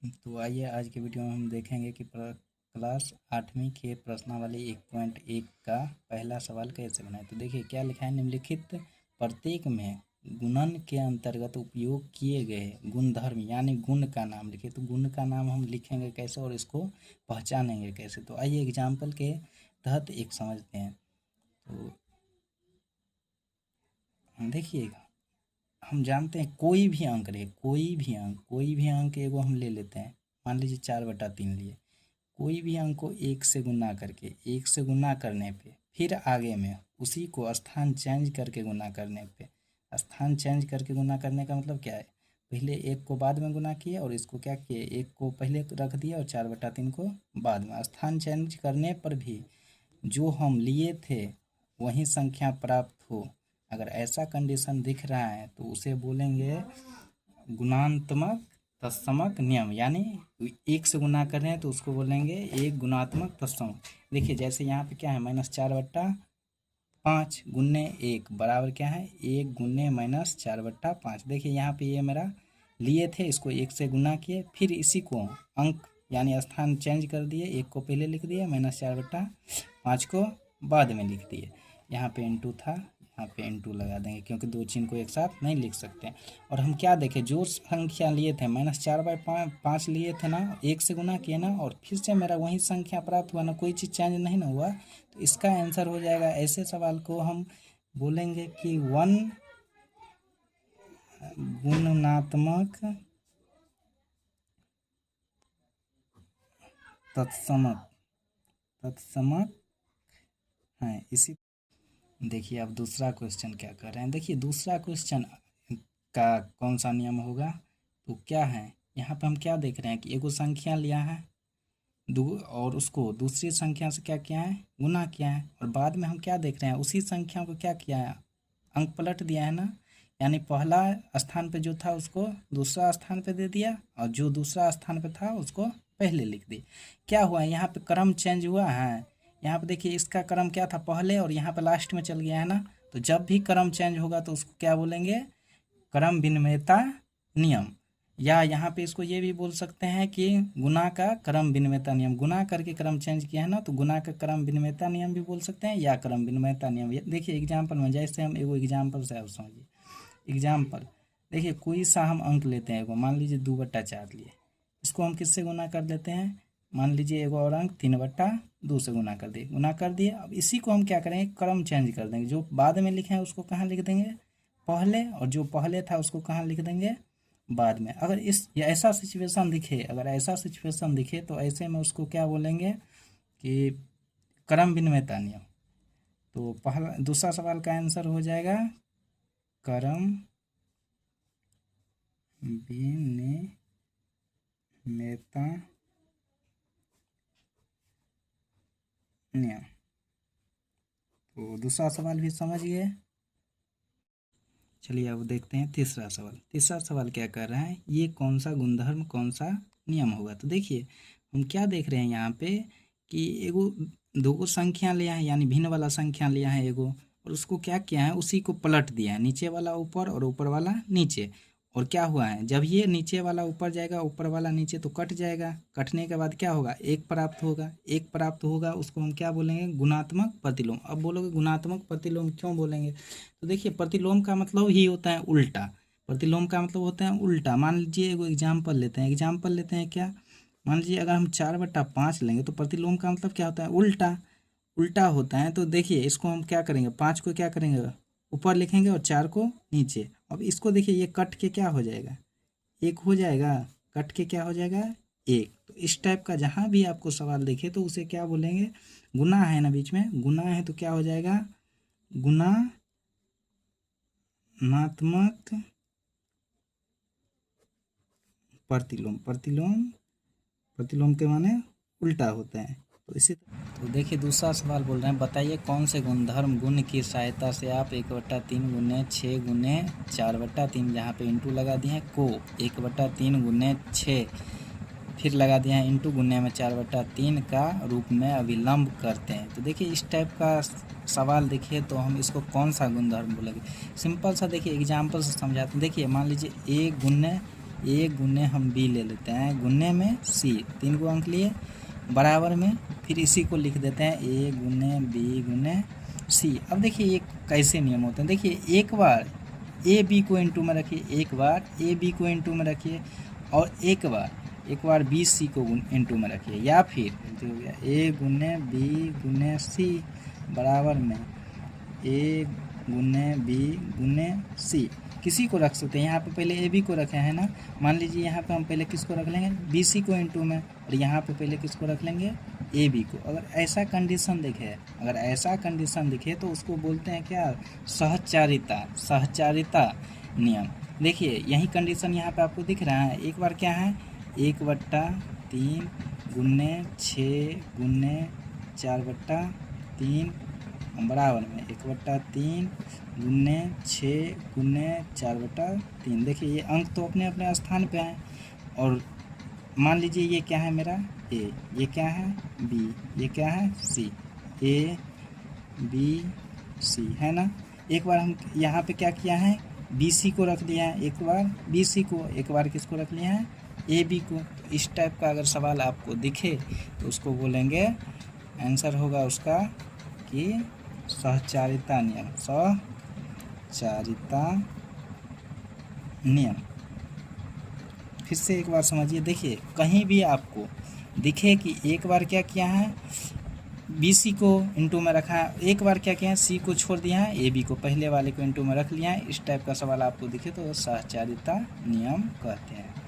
तो आइए आज के वीडियो में हम देखेंगे कि क्लास 8वीं के प्रश्नावली 1.1 का पहला सवाल कैसे बनाए। तो देखिए क्या लिखा है, निम्नलिखित प्रत्येक में गुणन के अंतर्गत उपयोग किए गए गुणधर्म यानी गुण का नाम लिखिए। तो गुण का नाम हम लिखेंगे कैसे और इसको पहचानेंगे कैसे। तो आइए एग्जाम्पल के तहत एक समझते हैं। तो देखिएगा, हम जानते हैं कोई भी अंक रहे, कोई भी अंक एगो हम ले लेते हैं। मान लीजिए 4/3 लिए। कोई भी अंक को 1 से गुना करके, 1 से गुना करने पे फिर आगे में उसी को स्थान चेंज करके गुना करने पे, स्थान चेंज करके गुना करने का मतलब क्या है, पहले 1 को बाद में गुना किए और इसको क्या किए, 1 को पहले रख दिया और 4/3 को बाद में। स्थान चेंज करने पर भी जो हम लिए थे वही संख्या प्राप्त हो, अगर ऐसा कंडीशन दिख रहा है तो उसे बोलेंगे गुणात्मक तत्समक नियम। यानी 1 से गुना कर रहे हैं तो उसको बोलेंगे एक गुणात्मक तत्समक। देखिए जैसे यहाँ पे क्या है, -4/5 गुने 1 बराबर क्या है, 1 गुने -4/5। देखिए यहाँ पे ये मेरा लिए थे, इसको 1 से गुना किए, फिर इसी को अंक यानी स्थान चेंज कर दिए, 1 को पहले लिख दिए, -4/5 को बाद में लिख दिए। यहाँ पे इंटू था, यहाँ पे इंटू लगा देंगे क्योंकि दो चिन्ह को एक साथ नहीं लिख सकते। और हम क्या देखें, जो संख्या लिए थे -4/5 लिए थे ना, 1 से गुना किए ना, और फिर से मेरा वही संख्या प्राप्त हुआ ना, कोई चीज़ चेंज नहीं ना हुआ, तो इसका आंसर हो जाएगा। ऐसे सवाल को हम बोलेंगे कि वन गुणात्मक तत्समक है। इसी देखिए अब दूसरा क्वेश्चन क्या कर रहे हैं। देखिए दूसरा क्वेश्चन का कौन सा नियम होगा, तो क्या है, यहाँ पे हम क्या देख रहे हैं कि एगो संख्या लिया है और उसको दूसरी संख्या से क्या किया है, गुना किया है, और बाद में हम क्या देख रहे हैं, उसी संख्या को क्या किया है, अंक पलट दिया है ना। यानी पहला स्थान पे जो था उसको दूसरा स्थान पे दे दिया और जो दूसरा स्थान पे था उसको पहले लिख दी। क्या हुआ, यहाँ पे क्रम चेंज हुआ है। यहाँ पे देखिए इसका क्रम क्या था पहले और यहाँ पे लास्ट में चल गया है ना। तो जब भी क्रम चेंज होगा तो उसको क्या बोलेंगे, क्रम विनिमयता नियम। या यहाँ पे इसको ये भी बोल सकते हैं कि गुना का क्रम विनिमयता नियम। गुना करके क्रम चेंज किया है ना, तो गुना का क्रम विनिमयता नियम भी बोल सकते हैं या क्रम विनिमयता नियम। देखिए एग्जाम्पल में, जैसे हम एगो एग्जाम्पल से आप समझिए। एग्जाम्पल देखिए, कोई सा हम अंक लेते हैं, एगो मान लीजिए 2/4 लिए, इसको हम किससे गुना कर देते हैं, मान लीजिए एगो और अंक 3/2 से गुना कर दिए, अब इसी को हम क्या करेंगे, क्रम चेंज कर देंगे। जो बाद में लिखे हैं उसको कहाँ लिख देंगे, पहले, और जो पहले था उसको कहाँ लिख देंगे, बाद में। अगर इस या ऐसा सिचुएशन दिखे, अगर ऐसा सिचुएशन दिखे तो ऐसे में उसको क्या बोलेंगे कि क्रम विनिमयता नियम। तो पहला दूसरा सवाल का आंसर हो जाएगा क्रम विनिमयता नियम। तो दूसरा सवाल भी समझ गए। चलिए अब देखते हैं तीसरा सवाल। तीसरा सवाल क्या कर रहा है, ये कौन सा गुणधर्म कौन सा नियम होगा। तो देखिए हम क्या देख रहे हैं यहाँ पे कि एगो दो संख्या लिया है, यानी भिन्न वाला संख्या लिया है एगो, और उसको क्या किया है, उसी को पलट दिया है, नीचे वाला ऊपर और ऊपर वाला नीचे। और क्या हुआ है, जब ये नीचे वाला ऊपर जाएगा ऊपर वाला नीचे तो कट जाएगा, कटने के बाद क्या होगा, एक प्राप्त होगा। एक प्राप्त होगा उसको हम क्या बोलेंगे, गुणात्मक प्रतिलोम। अब बोलोगे गुणात्मक प्रतिलोम क्यों बोलेंगे, तो देखिए प्रतिलोम का मतलब ही होता है उल्टा। प्रतिलोम का मतलब होता है उल्टा। मान लीजिए एगो एग्जाम्पल लेते हैं क्या, मान लीजिए अगर हम 4/5 लेंगे तो प्रतिलोम का मतलब क्या होता है, उल्टा। उल्टा होता है। तो देखिए इसको हम क्या करेंगे, 5 को क्या करेंगे ऊपर लिखेंगे और 4 को नीचे। अब इसको देखिए ये कट के क्या हो जाएगा, एक हो जाएगा, कट के क्या हो जाएगा, एक। तो इस टाइप का जहाँ भी आपको सवाल देखे तो उसे क्या बोलेंगे, गुना है ना बीच में, गुना है तो क्या हो जाएगा, गुणात्मक प्रतिलोम। प्रतिलोम के माने उल्टा होता है। तो इसी तो देखिए दूसरा सवाल बोल रहे हैं, बताइए कौन से गुणधर्म गुण की सहायता से आप 1/3 गुने 6 गुने 4/3, जहाँ पे इंटू लगा दिए हैं, को 1/3 गुने 6 फिर लगा दिया है इंटू गुने में 4/3 का रूप में अविलंब करते हैं। तो देखिए इस टाइप का सवाल देखिए तो हम इसको कौन सा गुणधर्म बोलेंगे। सिंपल सा देखिए एग्जाम्पल से समझाते हैं। देखिए मान लीजिए 1 गुने ए गुने हम बी ले लेते हैं, गुने में सी, 3 को अंक लिए, बराबर में फिर इसी को लिख देते हैं ए गुने बी गुने सी। अब देखिए ये कैसे नियम होते हैं, देखिए एक बार ए बी को इनटू में रखिए, एक बार ए बी को इनटू में रखिए, और एक बार बी सी को इनटू में रखिए, या फिर हो गया ए गुने बी गुने सी बराबर में ए गुने बी गुने सी। किसी को रख सकते हैं, यहाँ पे पहले ए बी को रखे हैं ना, मान लीजिए यहाँ पे हम पहले किसको रख लेंगे, बी सी को इनटू में, और यहाँ पे पहले किसको रख लेंगे, ए बी को। अगर ऐसा कंडीशन दिखे तो उसको बोलते हैं क्या, सहचारिता नियम। देखिए यही कंडीशन यहाँ पे आपको दिख रहा है, एक बार क्या है 1/3 गुने 6 गुने 4/3 बराबर में 1/3 गुने 6 गुने 4/3। देखिए ये अंक तो अपने अपने स्थान पे हैं, और मान लीजिए ये क्या है मेरा ए, ये क्या है बी, ये क्या है सी, ए बी सी है ना। एक बार हम यहाँ पे क्या किया है, बी सी को रख दिया है, एक बार बी सी को, एक बार किसको रख लिया है, ए बी को। तो इस टाइप का अगर सवाल आपको दिखे तो उसको बोलेंगे, आंसर होगा उसका कि सहचारिता नियम, सहचारिता नियम। फिर से एक बार समझिए, देखिए कहीं भी आपको दिखे कि एक बार क्या किया है, बी सी को इनटू में रखा है, एक बार क्या किया है, सी को छोड़ दिया है, ए बी को पहले वाले को इनटू में रख लिया है, इस टाइप का सवाल आपको दिखे तो सहचारिता नियम कहते हैं।